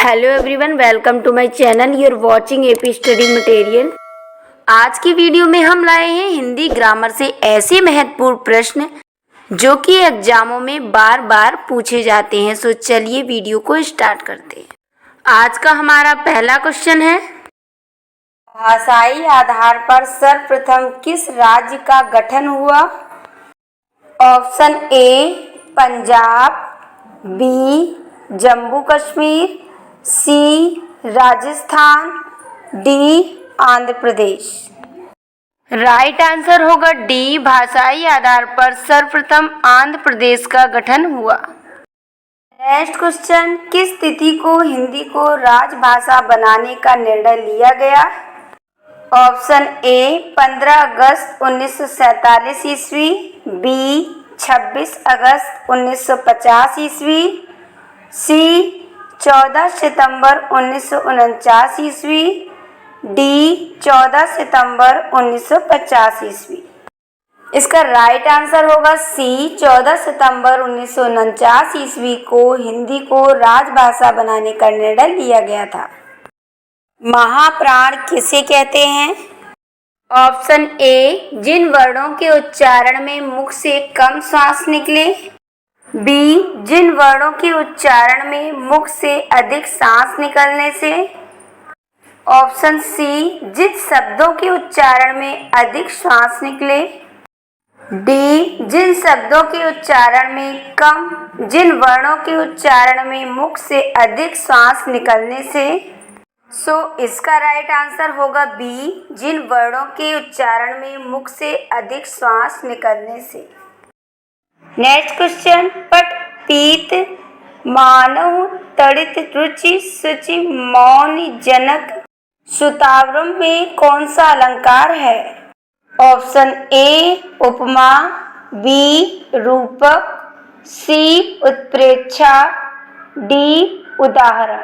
Hello everyone, welcome to my channel. You are watching AP study material. आज की video में हम लाए हैं हिंदी ग्रामर से ऐसे महत्वपूर्ण प्रश्न जो कि एग्जामों में बार बार पूछे जाते हैं। सो चलिए वीडियो को स्टार्ट करते हैं। आज का हमारा पहला क्वेश्चन है, भाषाई आधार पर सर्वप्रथम किस राज्य का गठन हुआ? Option A Punjab, B Jammu Kashmir, C Rajasthan, D Andhra Pradesh. Right answer होगा डी, भाषाई आधार पर सर्वप्रथम आंध्र प्रदेश का गठन हुआ। नेक्स्ट क्वेश्चन, किस तिथि को हिंदी को राजभाषा बनाने का निर्णय लिया गया? ऑप्शन ए 15 अगस्त 1947 ईस्वी, बी 26 अगस्त 1950 ईस्वी, सी 14 सितंबर 1949 ईस्वी, डी 14 सितंबर 1950 ईस्वी। इसका राइट आंसर होगा सी, 14 सितंबर 1949 ईस्वी को हिंदी को राजभाषा बनाने का निर्णय लिया गया था। महाप्राण किसे कहते हैं? ऑप्शन ए जिन वर्णों के उच्चारण में मुख से कम श्वास निकले, बी जिन वर्णों के उच्चारण में मुख से अधिक सांस निकलने से, ऑप्शन सी जिन शब्दों के उच्चारण में अधिक श्वास निकले, डी जिन शब्दों के उच्चारण में कम, जिन वर्णों के उच्चारण में मुख से अधिक श्वास निकलने से। सो इसका राइट आंसर होगा बी, जिन वर्णों के उच्चारण में मुख से अधिक श्वास निकलने से। नेक्स्ट क्वेश्चन, पट पीत मानव तड़ित रुचि शुचि मौन जनक सुतावरम में कौन सा अलंकार है? ऑप्शन ए उपमा, बी रूपक, सी उत्प्रेक्षा, डी उदाहरण।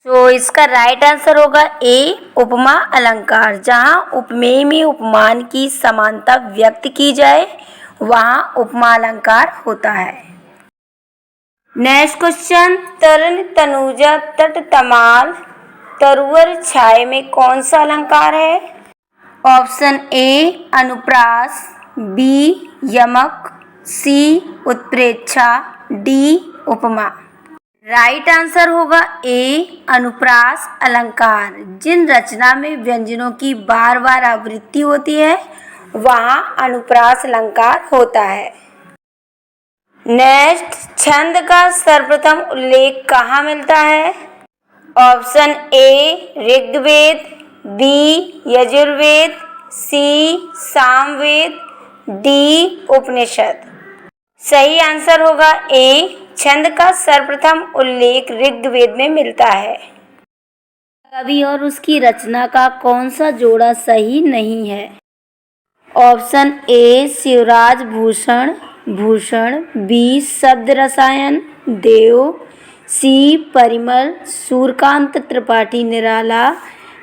तो इसका राइट आंसर होगा ए उपमा अलंकार। जहाँ उपमेय में उपमान की समानता व्यक्त की जाए वहाँ उपमा अलंकार होता है। नेक्स्ट क्वेश्चन, तरन तनुजा तट तमाल तरुवर छाये में कौन सा अलंकार है? ऑप्शन ए अनुप्रास, बी यमक, सी उत्प्रेक्षा, डी उपमा। राइट आंसर होगा ए अनुप्रास अलंकार। जिन रचना में व्यंजनों की बार बार आवृत्ति होती है वहाँ अनुप्रास अलंकार होता है। नेक्स्ट, छंद का सर्वप्रथम उल्लेख कहाँ मिलता है? Option A Rigveda, B Yajurveda, C Samaveda, D Upanishad. सही आंसर होगा ए, छंद का सर्वप्रथम उल्लेख ऋग्वेद में मिलता है। कवि और उसकी रचना का कौन सा जोड़ा सही नहीं है? Option A Shivraj Bhushan Bhushan, B Shabd Rasayan Dev, C Parimal Suryakant Tripathi Nirala,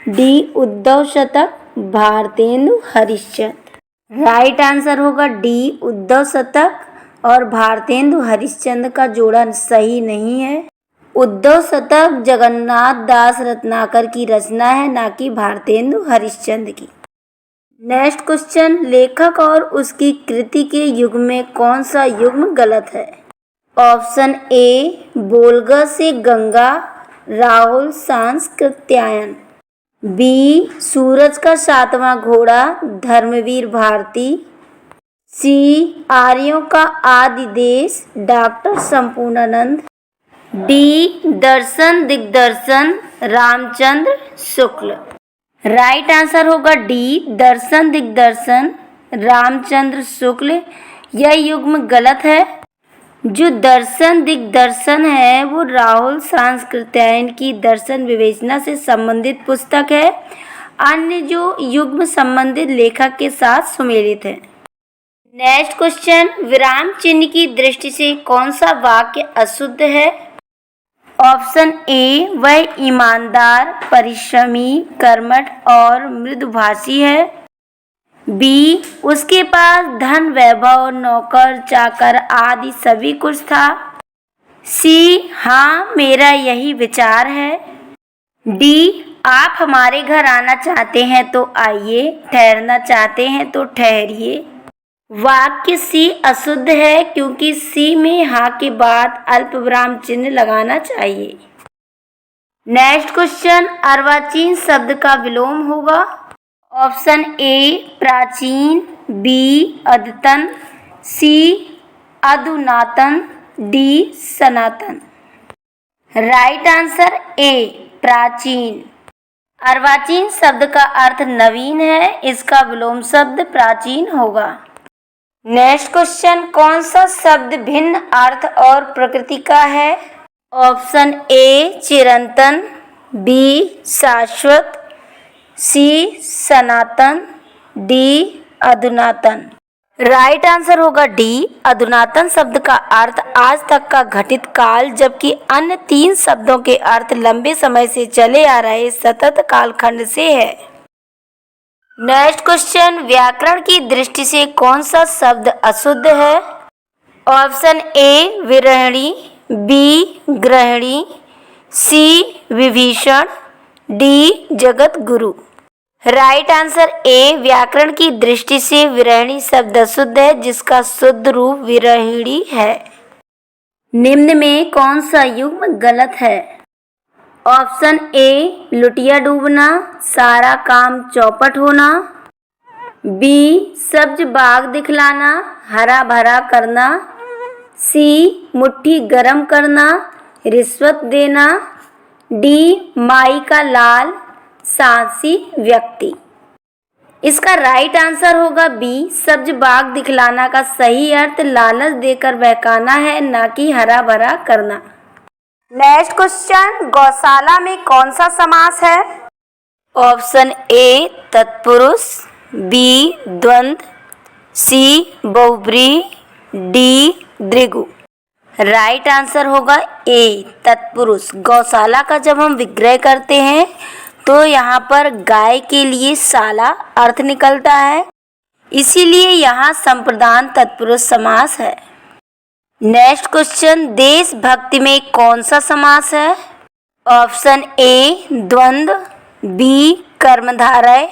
D Uddhav Shatak Bhartendu Harishchandra. Right answer होगा डी उद्धव शतक और भारतेंदु हरिश्चंद्र का जोड़ा सही नहीं है। उद्धव शतक जगन्नाथ दास रत्नाकर की रचना है, ना कि भारतेंदु हरिश्चंद्र की। नेक्स्ट क्वेश्चन, लेखक और उसकी कृति के युग्म में कौन सा युग्म गलत है? ऑप्शन ए बोलग से गंगा राहुल सांस्कृत्यायन, बी सूरज का सातवां घोड़ा धर्मवीर भारती, सी आर्यों का आदि देश डॉक्टर संपूर्णानंद, डी दर्शन दिग्दर्शन रामचंद्र शुक्ल। राइट आंसर होगा डी दर्शन दिग्दर्शन रामचंद्र शुक्ल। यह युग्म गलत है। जो दर्शन दिग्दर्शन है वो राहुल सांस्कृत्यायन की दर्शन विवेचना से संबंधित पुस्तक है। अन्य जो युग्म संबंधित लेखक के साथ सुमेलित है। नेक्स्ट क्वेश्चन, विराम चिन्ह की दृष्टि से कौन सा वाक्य अशुद्ध है? ऑप्शन ए वह ईमानदार परिश्रमी कर्मठ और मृदुभाषी है, बी उसके पास धन वैभव नौकर चाकर आदि सभी कुछ था, सी हाँ मेरा यही विचार है। डी आप हमारे घर आना चाहते हैं तो आइए, ठहरना चाहते हैं तो ठहरिए। वाक्य सी अशुद्ध है क्योंकि सी में हाँ के बाद अल्पविराम चिन्ह लगाना चाहिए। नेक्स्ट क्वेश्चन, अर्वाचीन शब्द का विलोम होगा। ऑप्शन ए प्राचीन, बी अद्यतन, सी अधुनातन, डी सनातन। राइट आंसर ए प्राचीन। अर्वाचीन शब्द का अर्थ नवीन है, इसका विलोम शब्द प्राचीन होगा। नेक्स्ट क्वेश्चन, कौन सा शब्द भिन्न अर्थ और प्रकृति का है। ऑप्शन ए चिरंतन, बी शाश्वत, सी सनातन, डी अधुनातन। राइट आंसर होगा डी अधुनातन शब्द का अर्थ आज तक का घटित काल, जबकि अन्य 3 शब्दों के अर्थ लंबे समय से चले आ रहे सतत कालखंड से है। नेक्स्ट क्वेश्चन, व्याकरण की दृष्टि से कौन सा शब्द अशुद्ध है। ऑप्शन ए विरहिणी, बी गृहिणी, सी Vibhishan, D Jagat Guru. Right answer ए व्याकरण की दृष्टि से विरहिणी शब्द अशुद्ध है, जिसका शुद्ध रूप विरहिणी है। निम्न में कौन सा युग्म गलत है। ऑप्शन ए लुटिया डूबना, सारा काम चौपट होना, बी सब्ज बाग दिखलाना, हरा भरा करना, सी मुट्ठी गरम करना, रिश्वत देना, डी माई का लाल साहसी व्यक्ति। इसका राइट आंसर होगा बी सब्ज बाग दिखलाना का सही अर्थ लालच देकर बहकाना है, ना कि हरा भरा करना। नेक्स्ट क्वेश्चन, गौशाला में कौन सा समास है। ऑप्शन ए तत्पुरुष, बी द्वंद्व, सी बहुब्रीहि, डी द्विगु। राइट आंसर होगा ए तत्पुरुष। गौशाला का जब हम विग्रह करते हैं तो यहाँ पर गाय के लिए शाला अर्थ निकलता है, इसीलिए यहाँ संप्रदान तत्पुरुष समास है। नेक्स्ट क्वेश्चन, देशभक्ति में कौन सा समास है। ऑप्शन ए द्वंद्व, बी कर्मधारय,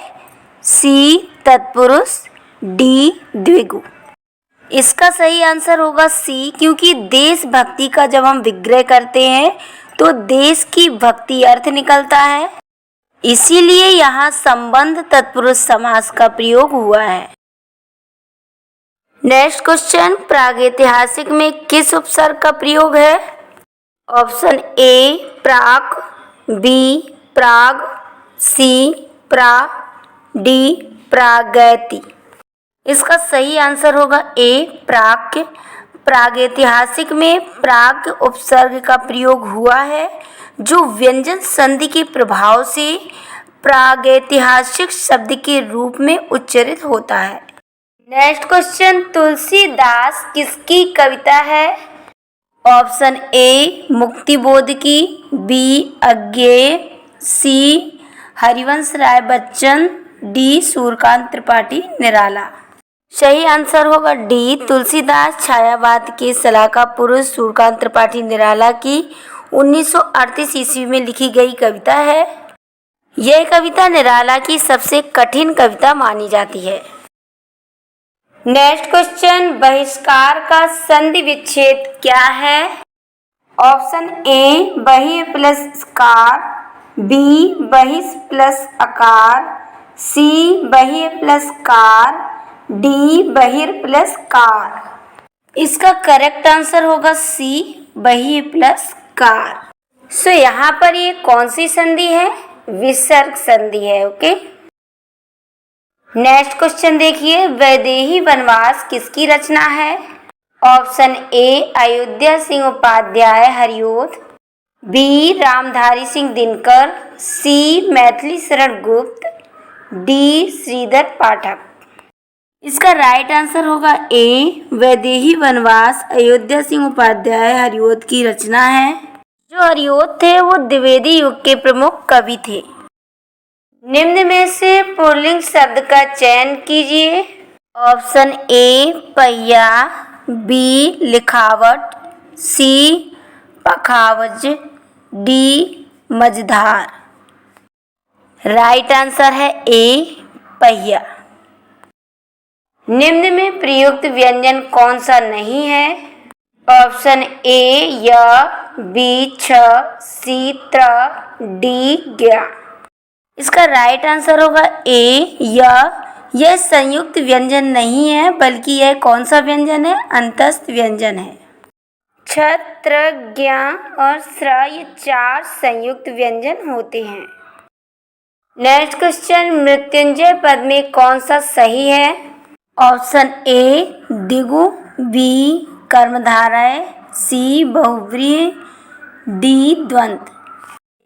सी तत्पुरुष, डी द्विगु। इसका सही आंसर होगा सी, क्योंकि देशभक्ति का जब हम विग्रह करते हैं तो देश की भक्ति अर्थ निकलता है, इसीलिए यहाँ संबंध तत्पुरुष समास का प्रयोग हुआ है। नेक्स्ट क्वेश्चन, प्रागैतिहासिक में किस उपसर्ग का प्रयोग है। ऑप्शन ए प्राक, बी प्राग, सी प्रा, डी प्रागैति। इसका सही आंसर होगा ए प्राक। प्रागैतिहासिक में प्राक उपसर्ग का प्रयोग हुआ है, जो व्यंजन संधि के प्रभाव से प्रागैतिहासिक शब्द के रूप में उच्चारित होता है। नेक्स्ट क्वेश्चन, तुलसीदास किसकी कविता है। ऑप्शन ए मुक्तिबोध की, बी अज्ञेय, सी हरिवंश राय बच्चन, डी सूर्यकांत त्रिपाठी निराला। सही आंसर होगा डी तुलसीदास छायावाद के सलाहकार पुरुष सूर्यकांत त्रिपाठी निराला की 1938 ईस्वी में लिखी गई कविता है। यह कविता निराला की सबसे कठिन कविता मानी जाती है। नेक्स्ट क्वेश्चन, बहिष्कार का संधि विच्छेद क्या है। ऑप्शन ए बहि प्लस कार, बी बहिष प्लस अकार, सी बहि प्लस कार, डी बहिर प्लस कार। इसका करेक्ट आंसर होगा सी बहि प्लस कार। सो यहाँ पर ये कौन सी संधि है, विसर्ग संधि है। ओके, नेक्स्ट क्वेश्चन देखिए, वैदेही वनवास किसकी रचना है। Option A Ayodhya Singh Upadhyay Hariaudh, B Ramdhari Singh Dinkar, C Maithili Sharan Gupt, D Shridhar पाठक। इसका राइट आंसर होगा ए वैदेही वनवास अयोध्या सिंह उपाध्याय हरिओद की रचना है। जो हरिओद थे वो द्विवेदी युग के प्रमुख कवि थे। निम्न में से पुल्लिंग शब्द का चयन कीजिए। ऑप्शन ए पहिया, बी लिखावट, सी पखावज, डी मझधार। राइट आंसर है ए पहिया। निम्न में प्रयुक्त व्यंजन कौन सा नहीं है? ऑप्शन ए य, बी छ, सी त्र, डी ज्ञ। इसका राइट आंसर होगा ए य। यह संयुक्त व्यंजन नहीं है, बल्कि यह कौन सा व्यंजन है? अंतस्थ व्यंजन है। छ, त्र, ज्ञ और स्र ये 4 संयुक्त व्यंजन होते हैं। नेक्स्ट क्वेश्चन, मृत्युंजय पद में कौन सा सही है? ऑप्शन ए दिगु, बी कर्मधारय, सी बहुव्रीहि, डी द्वंद्व।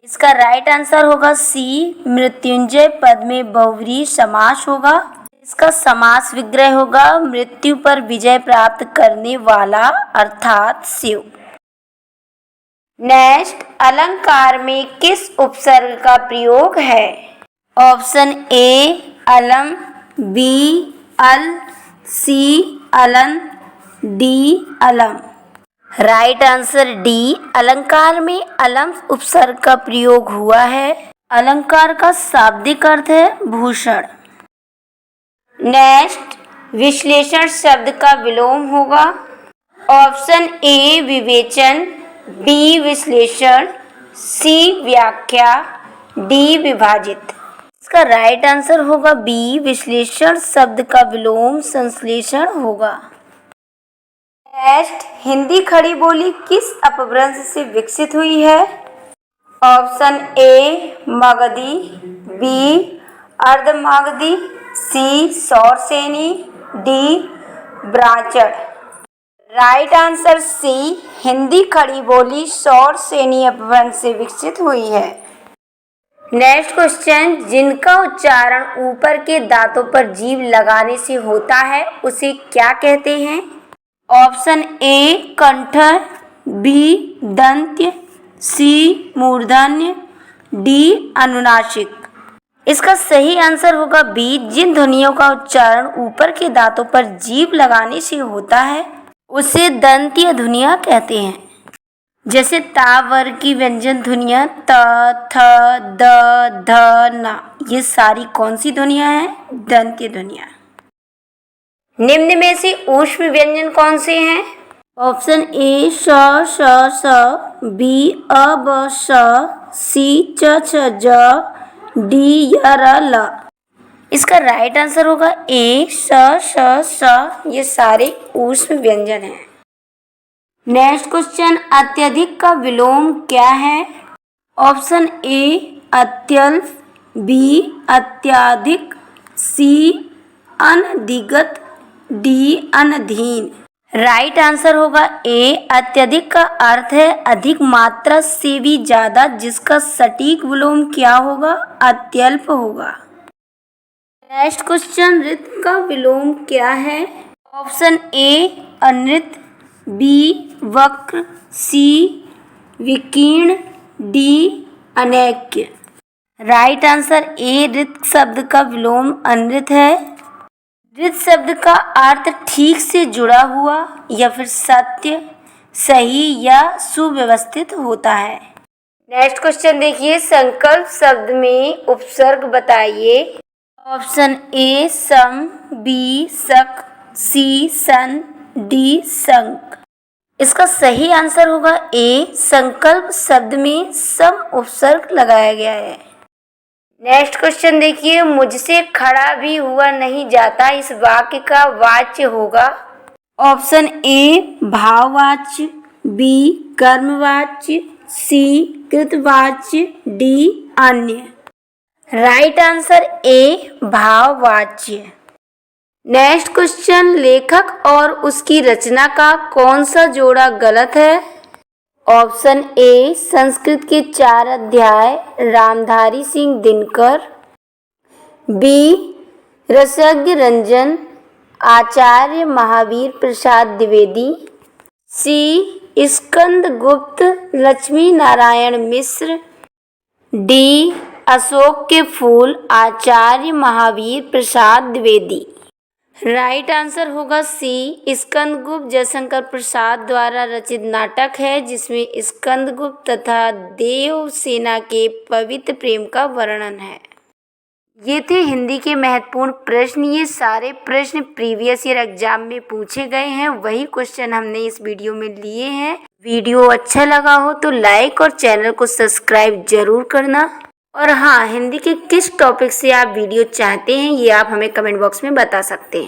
इसका राइट आंसर होगा सी, मृत्युंजय पद में बहुव्रीहि समास होगा। इसका समास विग्रह होगा मृत्यु पर विजय प्राप्त करने वाला अर्थात शिव। नेक्स्ट, अलंकार में किस उपसर्ग का प्रयोग है? ऑप्शन ए अलम, बी अल, सी अलन, डी अलम। राइट आंसर डी, अलंकार में अलम उपसर्ग का प्रयोग हुआ है। अलंकार का शाब्दिक अर्थ है भूषण। नेक्स्ट, विश्लेषण शब्द का विलोम होगा। ऑप्शन ए विवेचन, बी विश्लेषण, सी व्याख्या, डी विभाजित। इसका राइट आंसर होगा बी, विश्लेषण शब्द का विलोम संश्लेषण होगा। नेक्स्ट, हिंदी खड़ी बोली किस अपभ्रंश से विकसित हुई है? Option A Magadhi, B Ardhamagadhi, C Sauraseni, D Brahman. Right answer C, Hindi Khari Boli Sauraseni अपभ्रंश से विकसित हुई है। नेक्स्ट क्वेश्चन, जिनका उच्चारण ऊपर के दांतों पर जीभ लगाने से होता है उसे क्या कहते हैं? ऑप्शन ए कंठ, बी दंत्य, सी मूर्धन्य, डी अनुनासिक। इसका सही आंसर होगा बी, जिन ध्वनियों का उच्चारण ऊपर के दांतों पर जीभ लगाने से होता है उसे दंतीय ध्वनियाँ कहते हैं। जैसे ता वर्ग की व्यंजन ध्वनियाँ त, थ, द, ध, न, ये सारी कौन सी ध्वनियाँ हैं? दंतीय ध्वनियाँ। निम्न में से ऊष्म व्यंजन कौन से हैं? ऑप्शन ए श, श, स, बी अ, ब, स, सी च, छ, ज, डी य, र, ल। इसका राइट आंसर होगा ए श, श, स, ये सारे ऊष्म व्यंजन हैं। नेक्स्ट क्वेश्चन, अत्यधिक का विलोम क्या है? ऑप्शन ए अत्यल्प, बी अत्याधिक, सी अनधिगत, डी अनधीन। राइट आंसर होगा ए, अत्यधिक का अर्थ है अधिक मात्रा से भी ज्यादा, जिसका सटीक विलोम क्या होगा? अत्यल्प होगा। नेक्स्ट क्वेश्चन, ऋत का विलोम क्या है? ऑप्शन ए अनृत, बी वक्र, सी विकीर्ण, डी अनैक्य। राइट आंसर ए, ऋत शब्द का विलोम अनृत है। ऋत शब्द का अर्थ ठीक से जुड़ा हुआ या फिर सत्य, सही या सुव्यवस्थित होता है। नेक्स्ट क्वेश्चन देखिए, संकल्प शब्द में उपसर्ग बताइए। ऑप्शन ए सम, बी सक, सी सन, डी संक। इसका सही आंसर होगा ए, संकल्प शब्द में सम उपसर्ग लगाया गया है। नेक्स्ट क्वेश्चन देखिए, मुझसे खड़ा भी हुआ नहीं जाता, इस वाक्य का वाच्य होगा। ऑप्शन ए भाववाच्य, बी कर्मवाच्य, सी कृतवाच्य, डी अन्य। राइट आंसर ए भाववाच्य। नेक्स्ट क्वेश्चन, लेखक और उसकी रचना का कौन सा जोड़ा गलत है? ऑप्शन ए संस्कृत के 4 अध्याय रामधारी सिंह दिनकर, बी रसज्ञ रंजन आचार्य महावीर प्रसाद द्विवेदी, सी स्कंद गुप्त लक्ष्मी नारायण मिश्र, डी अशोक के फूल आचार्य महावीर प्रसाद द्विवेदी। राइट आंसर होगा सी। स्कंदगुप्त जयशंकर प्रसाद द्वारा रचित नाटक है जिसमें स्कंदगुप्त तथा देवसेना के पवित्र प्रेम का वर्णन है। ये थे हिंदी के महत्वपूर्ण प्रश्न। ये सारे प्रश्न प्रीवियस ईयर एग्जाम में पूछे गए हैं, वही क्वेश्चन हमने इस वीडियो में लिए हैं। वीडियो अच्छा लगा हो तो लाइक और चैनल को सब्सक्राइब जरूर करना। और हाँ, हिंदी के किस टॉपिक से आप वीडियो चाहते हैं ये आप हमें कमेंट बॉक्स में बता सकते हैं।